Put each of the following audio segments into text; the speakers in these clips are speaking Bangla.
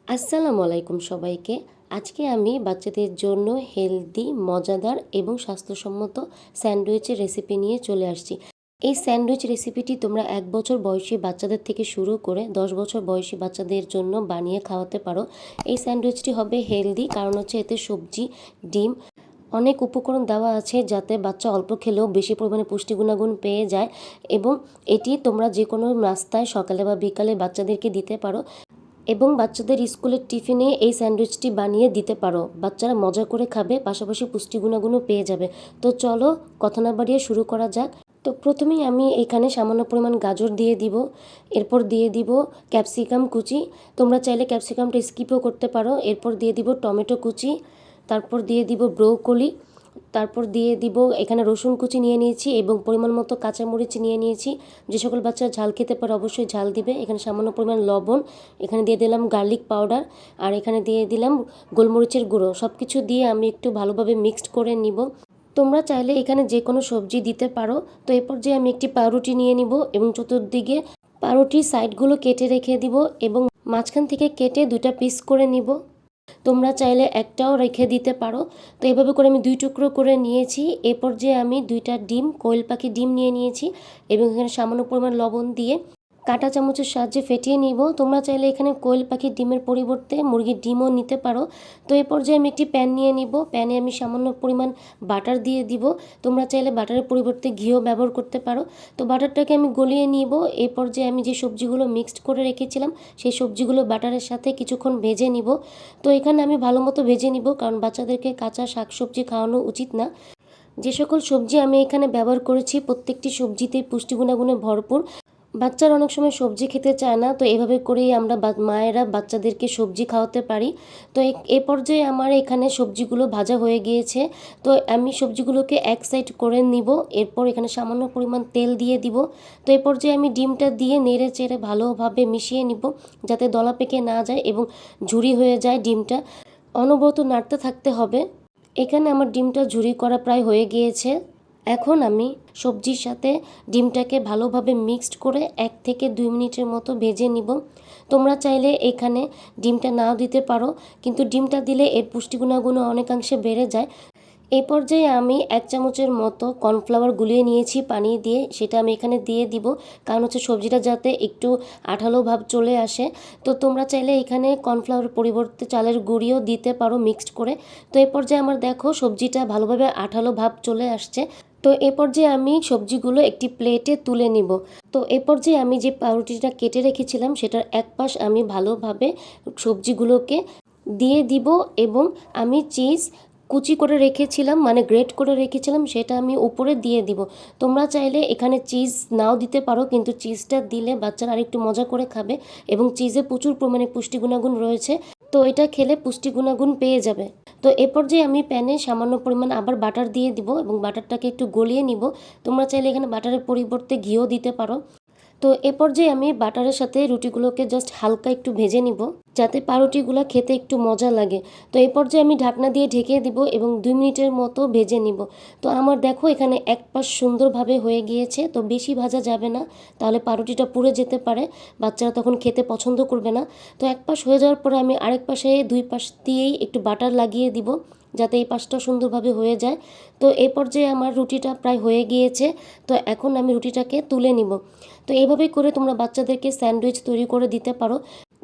আসসালামু আলাইকুম সবাইকে। আজকে আমি বাচ্চাদের জন্য হেলদি, মজাদার এবং স্বাস্থ্যসম্মত স্যান্ডউইচের রেসিপি নিয়ে চলে আসছি। এই স্যান্ডউইচ রেসিপিটি তোমরা ১ বছর বয়সী বাচ্চাদের থেকে শুরু করে ১০ বছর বয়সী বাচ্চাদের জন্য বানিয়ে খাওয়াতে পারো। এই স্যান্ডউইচটি হবে হেলদি, কারণ হচ্ছে এতে সবজি, ডিম, অনেক উপকরণ দেওয়া আছে যাতে বাচ্চা অল্প খেলেও বেশি পরিমাণে পুষ্টি গুণাগুণ পেয়ে যায়। এবং এটি তোমরা যে কোনো নাস্তায় সকালে বা বিকালে বাচ্চাদেরকে দিতে পারো এবং বাচ্চাদের স্কুলের টিফিনে এই স্যান্ডউইচটি বানিয়ে দিতে পারো। বাচ্চারা মজা করে খাবে, পাশাপাশি পুষ্টি গুণাগুণও পেয়ে যাবে। তো চলো কথা না বাড়িয়ে শুরু করা যাক। তো প্রথমেই আমি এখানে সামান্য পরিমাণ গাজর দিয়ে দিব, এরপর দিয়ে দিব ক্যাপসিকাম কুচি। তোমরা চাইলে ক্যাপসিকামটা স্কিপও করতে পারো। এরপর দিয়ে দিব টমেটো কুচি, তারপর দিয়ে দিব ব্রোকলি, তারপর দিয়ে দিব এখানে রসুন কুচি নিয়ে নিয়েছি এবং পরিমাণ মতো কাঁচামরিচ নিয়ে নিয়েছি। যে সকল বাচ্চারা ঝাল খেতে পারে অবশ্যই ঝাল দিবে। এখানে সামান্য পরিমাণ লবণ, এখানে দিয়ে দিলাম গার্লিক পাউডার, আর এখানে দিয়ে দিলাম গোলমরিচের গুঁড়ো। সব কিছু দিয়ে আমি একটু ভালোভাবে মিক্সড করে নিব। তোমরা চাইলে এখানে যে কোনো সবজি দিতে পারো। তো এরপর যে আমি একটি পাউরুটি নিয়ে নিব এবং চতুর্দিকে পাউরুটির সাইডগুলো কেটে রেখে দিব এবং মাঝখান থেকে কেটে 2টা পিস করে নিব। তোমরা চাইলে একটাও রেখে দিতে পারো। তো এভাবে করে আমি 2 টুকরো করে নিয়েছি। এরপর যে আমি 2টা ডিম, কোয়েল পাখি ডিম নিয়ে নিয়েছি এবং এখানে সামান্য পরিমাণ লবণ দিয়ে কাঁটা চামচের সাহায্যে ফেটিয়ে নিব। তোমরা চাইলে এখানে কোয়েল পাখির ডিমের পরিবর্তে মুরগির ডিমও নিতে পারো। তো এই পর্যায়ে আমি একটি প্যান নিয়ে নিব। প্যানে আমি সামান্য পরিমাণ বাটার দিয়ে দিব। তোমরা চাইলে বাটারের পরিবর্তে ঘিও ব্যবহার করতে পারো। তো বাটারটাকে আমি গলিয়ে নিব। এই পর্যায়ে আমি যে সবজিগুলো মিক্সড করে রেখেছিলাম সেই সবজিগুলো বাটারের সাথে কিছুক্ষণ ভেজে নিব। তো এখানে আমি ভালো মতো ভেজে নিব, কারণ বাচ্চাদেরকে কাঁচা শাকসবজি খাওয়ানো উচিত না। যে সকল সবজি আমি এখানে ব্যবহার করেছি প্রত্যেকটি সবজিতেই পুষ্টি গুণাগুণে ভরপুর। বাচ্চারা অনেক সময় সবজি খেতে চায় না, তো এভাবে করেই আমরা মায়েরা বাচ্চাদেরকে সবজি খাওয়াতে পারি। তো এ পর্যায়ে আমার এখানে সবজিগুলো ভাজা হয়ে গিয়েছে। তো আমি সবজিগুলোকে এক সাইড করে নিব। এরপর এখানে সামান্য পরিমাণ তেল দিয়ে দিব। তো এই পর্যায়ে আমি ডিমটা দিয়ে নেড়ে চেড়ে ভালোভাবে মিশিয়ে নিব, যাতে দলা পেকে না যায় এবং ঝুরি হয়ে যায় ডিমটা। অনবরত নাড়তে থাকতে হবে। এখানে আমার ডিমটা ঝুরি করা প্রায় হয়ে গিয়েছে। এখন আমি সবজির সাথে ডিমটাকে ভালোভাবে মিক্সড করে 1 থেকে 2 মিনিটের মতো ভেজে নিব। তোমরা চাইলে এখানে ডিমটা নাও দিতে পারো, কিন্তু ডিমটা দিলে এর পুষ্টি গুণাগুণ অনেকাংশে বেড়ে যায়। এই পর্যায়ে আমি 1 চামচের মতো কর্নফ্লাওয়ার গুলিয়ে নিয়েছি পানি দিয়ে, সেটা আমি এখানে দিয়ে দিব, কারণ হচ্ছে সবজিটা যাতে একটু আঠালো ভাব চলে আসে। তো তোমরা চাইলে এখানে কর্নফ্লাওয়ারের পরিবর্তে চালের গুঁড়িও দিতে পারো মিক্সড করে। তো এই পর্যায়ে আমার দেখো সবজিটা ভালোভাবে আঠালো ভাব চলে আসছে। তো এ পর্যায়ে আমি সবজিগুলো একটি প্লেটে তুলে নিব। তো এ পর্যায়ে আমি যে পাউরুটিটা কেটে রেখেছিলাম সেটার এক পাশ আমি ভালোভাবে সবজিগুলোকে দিয়ে দিব এবং আমি চিজ কুচি করে রেখেছিলাম, মানে গ্রেট করে রেখেছিলাম, সেটা আমি উপরে দিয়ে দিব। তোমরা চাইলে এখানে চিজ নাও দিতে পারো, কিন্তু চিজটা দিলে বাচ্চারা আরেকটু মজা করে খাবে এবং চিজে প্রচুর পরিমাণে পুষ্টি গুণাগুণ রয়েছে। তো এটা খেলে পুষ্টি গুণাগুণ পেয়ে যাবে। তো এ পর্যায়ে আমি প্যানে সামান্য পরিমাণ আবার বাটার দিয়ে দিব এবং বাটারটাকে একটু গলিয়ে নিব। তোমরা চাইলে এখানে বাটারের পরিবর্তে ঘিও দিতে পারো। তো এ পর্যায়ে আমি বাটারের সাথে রুটিগুলোকে জাস্ট হালকা একটু ভেজে নিব, যাতে পাউরুটিগুলো খেতে একটু মজা লাগে। তো এই পর্যায়ে আমি ঢাকনা দিয়ে ঢেকে দিব এবং 2 মিনিটের মতো ভেজে নিব। তো আমার দেখো এখানে এক পাশ সুন্দরভাবে হয়ে গিয়েছে। তো বেশি ভাজা যাবে না, তাহলে পাউরুটিটা পুড়ে যেতে পারে, বাচ্চারা তখন খেতে পছন্দ করবে না। তো এক পাশ হয়ে যাওয়ার পরে আমি আরেক পাশে 2 পাশ দিয়েই একটু বাটার লাগিয়ে দিব, যাতে এই পাশটা সুন্দরভাবে হয়ে যায়। তো এই পর্যায়ে আমার রুটিটা প্রায় হয়ে গিয়েছে। তো এখন আমি রুটিটাকে তুলে নিব। তো এইভাবে করে তোমরা বাচ্চাদেরকে স্যান্ডউইচ তৈরি করে দিতে পারো।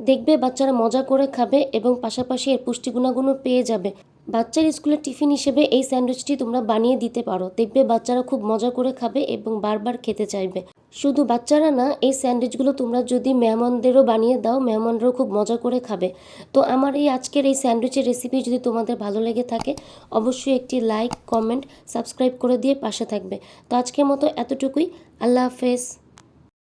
দেখবে বাচ্চারা মজা করে খাবে এবং পাশাপাশি এর পুষ্টি গুণাগুণও পেয়ে যাবে। বাচ্চার স্কুলের টিফিন হিসেবে এই স্যান্ডউইচটি তোমরা বানিয়ে দিতে পারো। দেখবে বাচ্চারা খুব মজা করে খাবে এবং বারবার খেতে চাইবে। শুধু বাচ্চারা না, এই স্যান্ডউইচগুলো তোমরা যদি মেহমানদেরও বানিয়ে দাও, মেহমানরাও খুব মজা করে খাবে। তো আমার এই আজকের এই স্যান্ডউইচের রেসিপি যদি তোমাদের ভালো লেগে থাকে, অবশ্যই একটি লাইক, কমেন্ট, সাবস্ক্রাইব করে দিয়ে পাশে থাকবে। তো আজকের মতো এতটুকুই। আল্লাহ হাফেজ।